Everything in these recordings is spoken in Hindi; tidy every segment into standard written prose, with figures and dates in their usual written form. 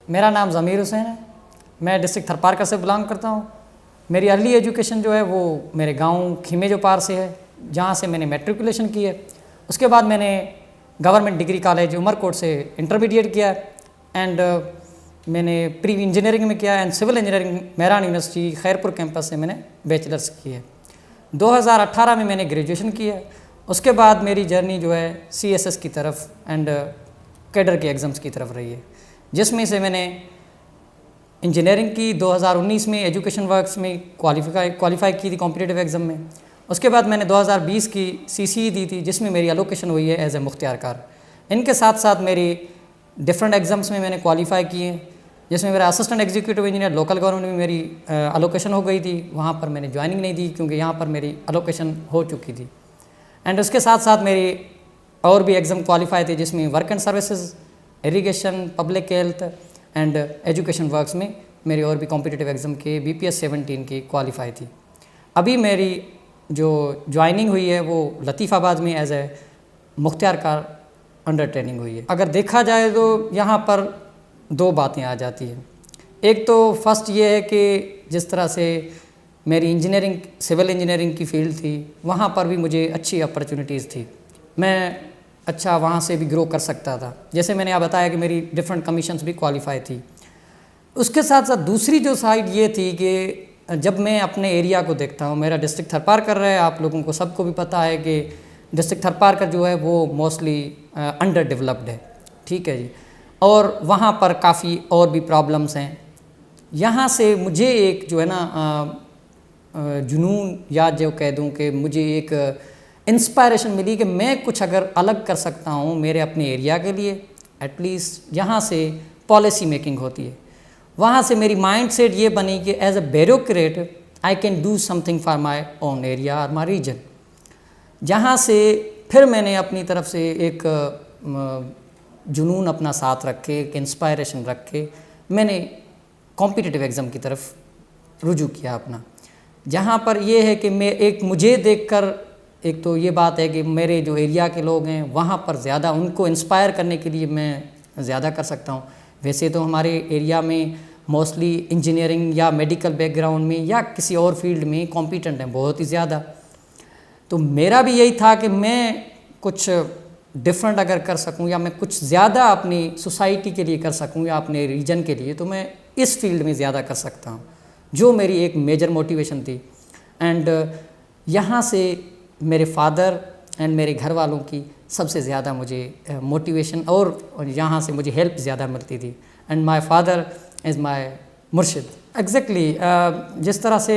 मेरा नाम ज़मीर हुसैन है। मैं डिस्ट्रिक्ट थरपारकर से बिलोंग करता हूँ। मेरी अर्ली एजुकेशन जो है वो मेरे गांव खीमे जो पार से है, जहाँ से मैंने मैट्रिकुलेशन की है। उसके बाद मैंने गवर्नमेंट डिग्री कॉलेज उमरकोट से इंटरमीडिएट किया एंड मैंने प्री इंजीनियरिंग में किया and civil engineering Mehran University Khairpur campus से मैंने बैचलर्स की है। 2018 में मैंने ग्रेजुएशन की है। उसके बाद मेरी जर्नी जो है CSS की तरफ एंड कैडर के एग्ज़ाम्स की तरफ रही है, जिसमें से मैंने इंजीनियरिंग की 2019 में एजुकेशन वर्क्स में क्वालिफाई की थी कॉम्पिटिटिव एग्ज़ाम में। उसके बाद मैंने 2020 की CCE दी थी, जिसमें मेरी एलोकेशन हुई है एज ए मुख्तियारकार। इनके साथ साथ मेरी डिफरेंट एग्ज़ाम्स में मैंने क्वालिफाई किए, जिसमें मेरा assistant executive engineer local government में मेरी एलोकेशन हो गई थी। वहाँ पर मैंने ज्वाइनिंग नहीं दी क्योंकि यहाँ पर मेरी एलोकेशन हो चुकी थी। एंड उसके साथ साथ मेरी और भी एग्ज़ाम क्वालिफाई थे, जिसमें work and services, irrigation, public health and education works में मेरी और भी कॉम्पिटिटिव एग्ज़ाम के BPS 17 की क्वालिफाई थी। अभी मेरी जो ज्वाइनिंग हुई है वो लतीफ़ाबाद में एज ए मुख्तियारकार अंडर ट्रेनिंग हुई है। अगर देखा जाए तो यहाँ पर दो बातें आ जाती हैं। एक तो फर्स्ट ये है कि जिस तरह से मेरी इंजीनियरिंग सिविल इंजीनियरिंग की फील्ड थी, वहाँ पर भी मुझे अच्छी अपॉर्चुनिटीज़ थी, मैं अच्छा वहाँ से भी ग्रो कर सकता था। जैसे मैंने आप बताया कि मेरी डिफरेंट कमीशंस भी क्वालिफाई थी। उसके साथ साथ दूसरी जो साइड ये थी कि जब मैं अपने एरिया को देखता हूँ, मेरा डिस्ट्रिक्ट थरपारकर है, आप लोगों को सबको भी पता है कि डिस्ट्रिक्ट थरपारकर जो है वो मोस्टली अंडर डेवलप्ड है, ठीक है जी, और वहाँ पर काफ़ी और भी प्रॉब्लम्स हैं। यहाँ से मुझे एक जो है ना जुनून या जो कह दूँ कि मुझे एक इंस्पायरेशन मिली कि मैं कुछ अगर अलग कर सकता हूँ मेरे अपने एरिया के लिए, एटलीस्ट यहाँ से पॉलिसी मेकिंग होती है। वहाँ से मेरी माइंड सेट ये बनी कि as a bureaucrat I can do something for my own area और माई रीजन। जहाँ से फिर मैंने अपनी तरफ से एक जुनून अपना साथ रखे, एक इंस्पायरेशन रख के मैंने कॉम्पिटिटिव एग्ज़ाम की तरफ रुजू किया अपना। जहाँ पर ये है कि मैं एक मुझे देखकर एक तो ये बात है कि मेरे जो एरिया के लोग हैं वहाँ पर ज़्यादा उनको इंस्पायर करने के लिए मैं ज़्यादा कर सकता हूँ। वैसे तो हमारे एरिया में मोस्टली इंजीनियरिंग या मेडिकल बैकग्राउंड में या किसी और फील्ड में कॉम्पिटेंट हैं बहुत ही ज़्यादा। तो मेरा भी यही था कि मैं कुछ डिफरेंट अगर कर सकूं या मैं कुछ ज़्यादा अपनी सोसाइटी के लिए कर सकूं या अपने रीजन के लिए, तो मैं इस फील्ड में ज़्यादा कर सकता हूं, जो मेरी एक मेजर मोटिवेशन थी। एंड यहाँ से मेरे फादर एंड मेरे घर वालों की सबसे ज़्यादा मुझे मोटिवेशन और यहाँ से मुझे हेल्प ज़्यादा मिलती थी। And my father is my मुर्शिद। एग्जैक्टली जिस तरह से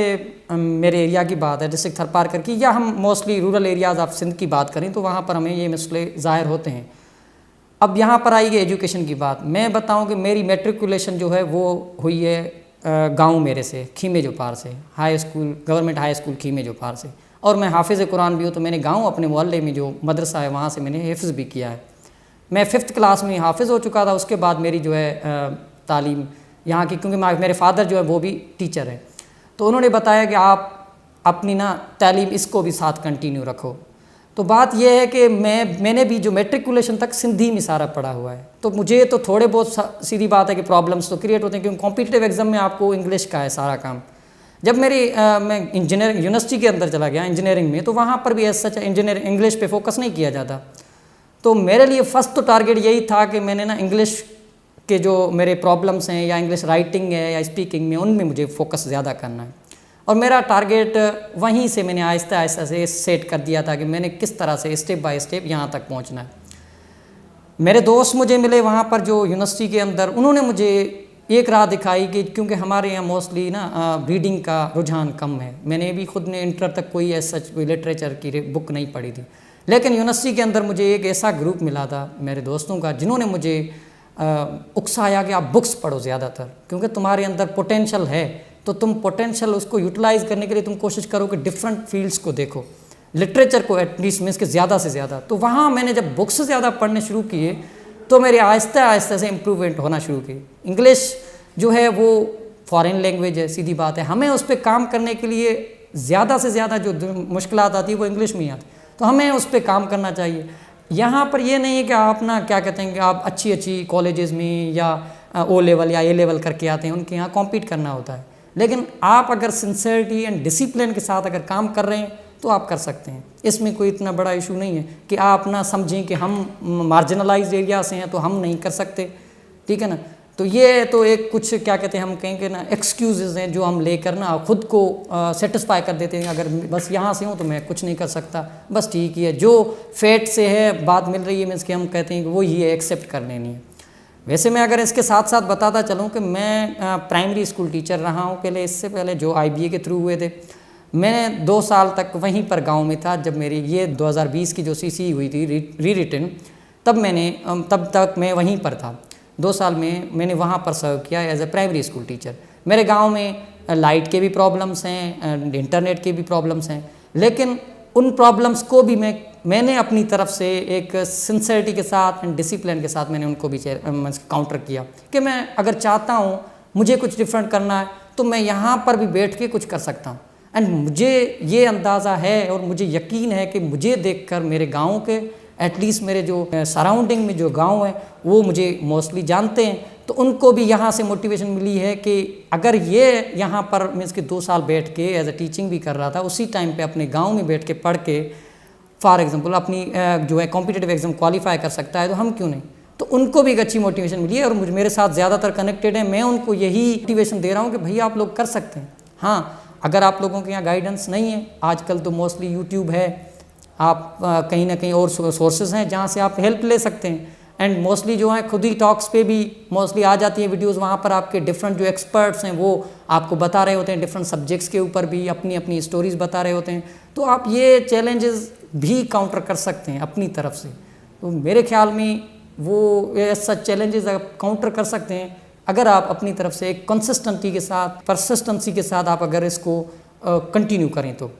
मेरे एरिया की बात है डिस्ट्रिक्ट थरपारकर की, या हम mostly rural areas of Sindh की बात करें तो वहाँ पर हमें ये मसले ज़ाहिर होते हैं। अब यहाँ पर आई गई एजुकेशन की बात। मैं बताऊँ कि मेरी मैट्रिकुलेशन जो है वो हुई है गाँव मेरे से खीमे जो पार से, high school government high school खीमे जो पार से, और मैं हाफिज़ कुरान भी हूँ। तो मैंने गाँव अपने मोहल्ले में जो मदरसा है वहाँ से मैंने हिफ्ज़ भी किया है। मैं 5th क्लास में हाफिज़ हो चुका था। उसके बाद मेरी जो है तालीम यहाँ की, क्योंकि मेरे फादर जो है वो भी टीचर है, तो उन्होंने बताया कि आप अपनी ना तालीम इसको भी साथ कंटिन्यू रखो। तो बात यह है कि मैंने भी जो मैट्रिकुलेशन तक सिंधी में सारा पढ़ा हुआ है, तो मुझे तो थोड़े बहुत सीधी बात है कि प्रॉब्लम्स तो क्रिएट होते हैं, क्योंकि कॉम्पिटिटिव एग्ज़ाम में आपको इंग्लिश का है सारा काम। जब मैं इंजीनियरिंग यूनिवर्सिटी के अंदर चला गया इंजीनियरिंग में, तो वहाँ पर भी ऐसा इंग्लिश पे फोकस नहीं किया जाता। तो मेरे लिए फ़र्स्ट तो टारगेट यही था कि मैंने ना इंग्लिश के जो मेरे प्रॉब्लम्स हैं या इंग्लिश राइटिंग है या स्पीकिंग में, उनमें मुझे फोकस ज़्यादा करना है। और मेरा टारगेट वहीं से मैंने आहिस्ता आहिस्ता से सेट कर दिया था कि मैंने किस तरह से स्टेप बाय स्टेप यहाँ तक पहुँचना है। मेरे दोस्त मुझे मिले वहाँ पर जो यूनिवर्सिटी के अंदर, उन्होंने मुझे एक राह दिखाई कि क्योंकि हमारे यहाँ मोस्टली ना रीडिंग का रुझान कम है। मैंने भी खुद ने इंटर तक कोई ऐसा कोई लिटरेचर की बुक नहीं पढ़ी थी, लेकिन यूनिवर्सिटी के अंदर मुझे एक ऐसा ग्रुप मिला था मेरे दोस्तों का, जिन्होंने मुझे उकसाया कि आप बुक्स पढ़ो ज़्यादातर, क्योंकि तुम्हारे अंदर पोटेंशियल है, तो तुम पोटेंशियल उसको यूटिलाइज़ करने के लिए तुम कोशिश करो कि डिफरेंट फील्ड्स को देखो, लिटरेचर को एटलीस्ट मीन्स के ज़्यादा से ज़्यादा। तो वहाँ मैंने जब बुक्स ज़्यादा पढ़ने शुरू किए तो मेरे आहिस्ता आहिस्ता से इम्प्रूवमेंट होना शुरू की। इंग्लिश जो है वो फॉरेन लैंग्वेज है, सीधी बात है, हमें उस पर काम करने के लिए ज़्यादा से ज़्यादा जो मुश्किलात आती है वो इंग्लिश में ही आती, तो हमें उस पर काम करना चाहिए। यहाँ पर ये नहीं है कि आप ना क्या कहते हैं कि आप अच्छी अच्छी कॉलेजेस में या ओ लेवल या ए लेवल करके आते हैं, उनके यहाँ कॉम्पीट करना होता है। लेकिन आप अगर सिंसेरिटी एंड डिसिप्लिन के साथ अगर काम कर रहे हैं तो आप कर सकते हैं। इसमें कोई इतना बड़ा इशू नहीं है कि आप ना समझें कि हम मार्जिनलाइज्ड एरिया से हैं तो हम नहीं कर सकते, ठीक है ना। तो ये तो एक कुछ क्या कहते हैं, हम कहेंगे ना एक्सक्यूज़ेज़ हैं जो हम लेकर ना खुद को सेटिस्फाई कर देते हैं। अगर बस यहाँ से हूँ तो मैं कुछ नहीं कर सकता, बस ठीक ही है, जो फेट से है बात मिल रही है मीन्स कि हम कहते हैं कि वो ही है, एक्सेप्ट कर लेनी है। वैसे मैं अगर इसके साथ साथ बताता चलूँ कि मैं प्राइमरी स्कूल टीचर रहा हूँ पहले, इससे पहले जो IBA के थ्रू हुए थे। मैं 2 साल तक वहीं पर गांव में था। जब मेरी ये 2020 की जो CC हुई थी री रिटर्न, तब तक मैं वहीं पर था। 2 साल में मैंने वहाँ पर सर्व किया as a primary school teacher. मेरे गांव में लाइट के भी प्रॉब्लम्स हैं, इंटरनेट के भी प्रॉब्लम्स हैं, लेकिन उन प्रॉब्लम्स को भी मैंने अपनी तरफ से एक सिंसेरिटी के साथ एंड डिसिप्लिन के साथ मैंने उनको भी काउंटर किया कि मैं अगर चाहता हूँ मुझे कुछ डिफरेंट करना है तो मैं यहाँ पर भी बैठ के कुछ कर सकता हूँ। एंड मुझे ये अंदाज़ा है और मुझे यकीन है कि मुझे देखकर मेरे गाँव के एटलीस्ट मेरे जो सराउंडिंग में जो गांव है वो मुझे मोस्टली जानते हैं, तो उनको भी यहाँ से मोटिवेशन मिली है कि अगर ये यहाँ पर मीन्स कि 2 साल बैठ के एज ए टीचिंग भी कर रहा था, उसी टाइम पे अपने गांव में बैठ के पढ़ के फॉर एग्जांपल अपनी जो है कॉम्पिटिटिव एग्जाम क्वालिफाई कर सकता है, तो हम क्यों नहीं। तो उनको भी एक अच्छी मोटिवेशन मिली है और मुझे मेरे साथ ज़्यादातर कनेक्टेड है। मैं उनको यही मोटिवेशन दे रहा हूँ कि भैया आप लोग कर सकते हैं। हाँ, अगर आप लोगों के यहाँ गाइडेंस नहीं है, आजकल तो मोस्टली यूट्यूब है, आप कहीं ना कहीं और सोर्सेज हैं जहाँ से आप हेल्प ले सकते हैं। एंड मोस्टली जो है खुद ही टॉक्स पे भी मोस्टली आ जाती है वीडियोस, वहाँ पर आपके डिफरेंट जो एक्सपर्ट्स हैं वो आपको बता रहे होते हैं, डिफरेंट सब्जेक्ट्स के ऊपर भी अपनी अपनी स्टोरीज बता रहे होते हैं। तो आप ये चैलेंजेस भी काउंटर कर सकते हैं अपनी तरफ से। तो मेरे ख्याल में वो ऐसा चैलेंजेस आप काउंटर कर सकते हैं अगर आप अपनी तरफ से एक कंसिस्टेंसी के साथ, परसिस्टेंसी के साथ आप अगर इसको कंटिन्यू करें तो।